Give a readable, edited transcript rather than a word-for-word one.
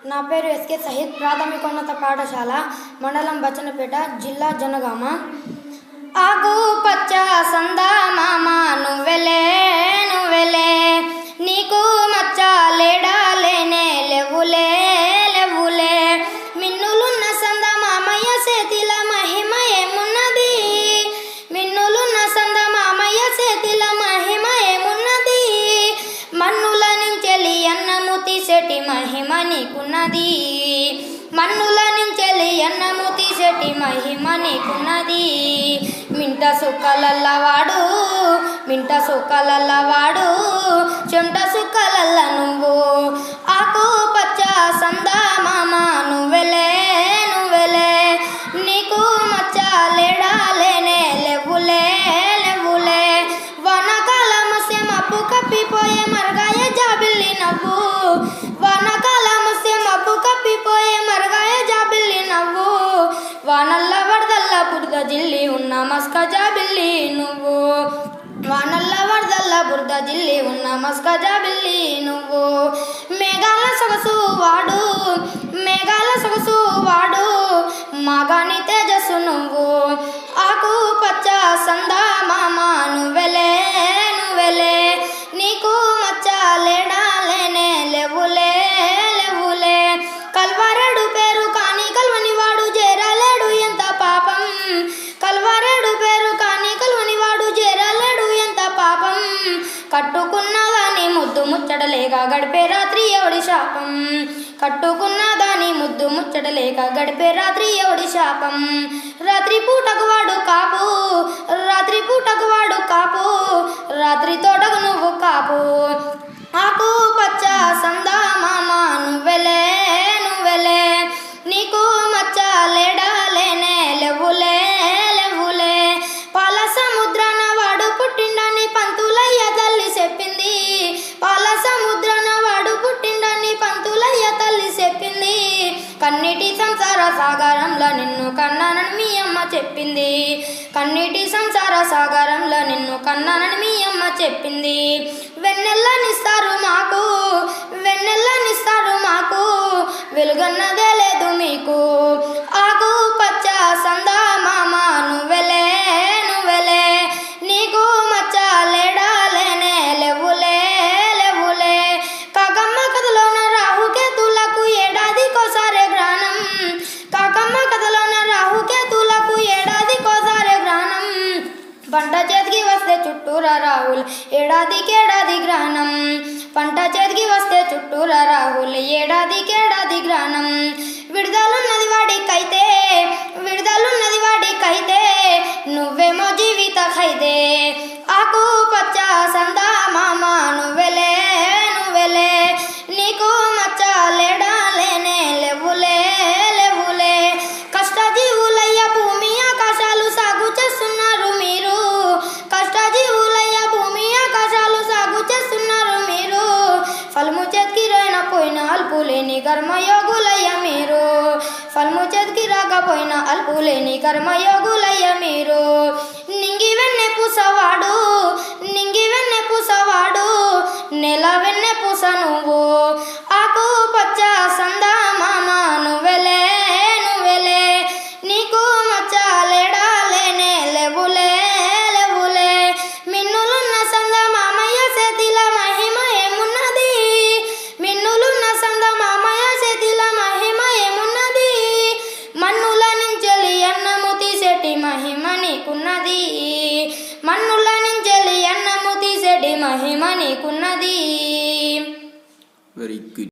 నా పేరు ఎస్కే సహిద్, ప్రాథమికోన్నత పాఠశాల, మండలం బచ్చన్నపేట, జిల్లా జనగామ. ఆకు పచ్చ సందా మామ నువ్వెలే నువ్వెలే, నీకు మచ్చ లేడా లేనే లేవులే లేవులే, మిన్నులున్న సంద మామయ్య చేతిల మహిమ ఏమున్నది, మిన్నులున్న సంద మామయ్య చేతిల మహిమ ఏమున్నది, మన్నుల నుంచెలి అన్నము తీసేటి మహిమ నీకున్నది, మన్నుల నుంచెలి అన్నము తీసేటి మహిమ నీకున్నది, మింట సుక్కలల్లవాడు మింట సుక్కలల్లవాడు, చెమట సుక్కలల్ల నువ్వు, ఆకు పచ్చ సందా మామ నువ్వెలే నువ్వెలే, నీకు మచ్చ లేడా లేనే లేవులే లేవులే, వానకాలం వస్తే మబ్బు కప్పిపోయే మరగాయ జాబిల్లి నవ్వు, వానకాలం వస్తే మబ్బు కప్పిపోయే మరగాయ జాబిల్లి నవ్వు, వానల్ల వరదల్ల బురద జిల్లి ఉన్న మస్క జాబిల్లి నువ్వు, వానల్ల వరదల్ల బురద జిల్లి ఉన్న మస్క జాబిల్లి నువ్వు, మేఘాల సొగసు వాడు మేఘాల సొగసు వాడు, మాగాని తేజస్సు నువ్వు, ఆకు పచ్చ సందా మామ నువ్వెలే నువ్వెలే, నీకు మచ్చ లేడా లేనే లేవులే లేవులే, కల్వారేడు పేరు కాని కల్వని వాడు చేరలేడు ఎంత పాపం, కల్వారేడు పేరు కాని కల్వని వాడు చేరలేడు ఎంత పాపం, కట్టుకున్నా దాని ముద్దు ముచ్చటలేక గడిపే రాత్రి ఎవడి శాపం, కట్టుకున్నా దాని ముద్దు ముచ్చటలేక గడిపే రాత్రి ఎవడి శాపం, రాత్రి పూటకు వాడు కాపు రాత్రి పూటకు వాడు కాపు, రాత్రి తోటకు నువ్వు కాపు, ఆకు పచ్చ సందా మామ నువ్వెలే నువ్వెలే, నీకు మచ్చ లేడా లేనే లేవులే లేవులే, పాల సముద్రాన వాడు పుట్టిండని పంతులయ్య తల్లి చెప్పింది, పాల సముద్రాన వాడు పుట్టిండని పంతులయ్య తల్లి చెప్పింది, కన్నీటి సంసార సాగరంలో నిన్ను కన్నానని మీ అమ్మ చెప్పింది, కన్నీటి సంసార సాగరంలో నిన్ను కన్నానని మీ అమ్మ చెప్పింది, వెన్నెల్లనిస్తారు మాకు వెన్నెల్లనిస్తారు మాకు, వెలుగన్నదే లేదు మీకు, ఆకు పచ్చ సందా మామ నువ్వెలే నువ్వెలే, నీకు మచ్చ లేడా లేనే లేవులే లేవులే, కాకమ్మ కథలోన రాహుకేతులకు ఏడాదికోసారే గ్రహణం, కాకమ్మ కథలోన రాహుకేతులకు ఏడాదికోసారే గ్రహణం, పంట చేతికి వస్తే చుట్టూరా రాహుల్ ఏడాదికేడాది గ్రహణం, పంట చేతికి వస్తే చుట్టూరా రాహుల్ ఏడాదికేడాది గ్రహణం, విడుదలున్నది వాడికైతే విడుదలున్నది వాడికైతే, నువ్వేమో జీవిత ఖైదే, ఆకు పచ్చ సందా మామ నువ్వెలే నువ్వెలే, నీకు మచ్చ లేడా లేనే లేవులే లేవులే, కష్టజీవులయ్య భూమి ఆకాశాలు సాగు చేస్తున్నారు మీరు, కష్టజీవులయ్య భూమి ఆకాశాలు సాగు చేస్తున్నారు మీరు, ఫలము చేతికి రాకపోయినా అల్పులేని కర్మయోగులయ్య మీరు, ఫలము చేతికి రాకపోయినా అల్పులేని కర్మయోగులయ్య మీరు, నింగి వెన్నె పూసవాడు నింగి వెన్నె పూసవాడు, నెల వెన్నె పూస నువ్వు, ఆకు పచ్చ సందా మామ నువ్వెలే నువ్వెలే, నీకు మచ్చ లేడా లేనే లేవులే లేవులే, మిన్నులున్న సంద మామయ్య చేతిల మహిమ ఏమున్నది, మిన్నులున్న సంద మామయ్య చేతిల మహిమ ఏమున్నది, మన్నుల నుంచెలి అన్నము తీసేటి మహిమ నీకున్నది, మన్నుల నుంచెలి అన్నము తీసేటి మహిమ నీకున్నది. Very good.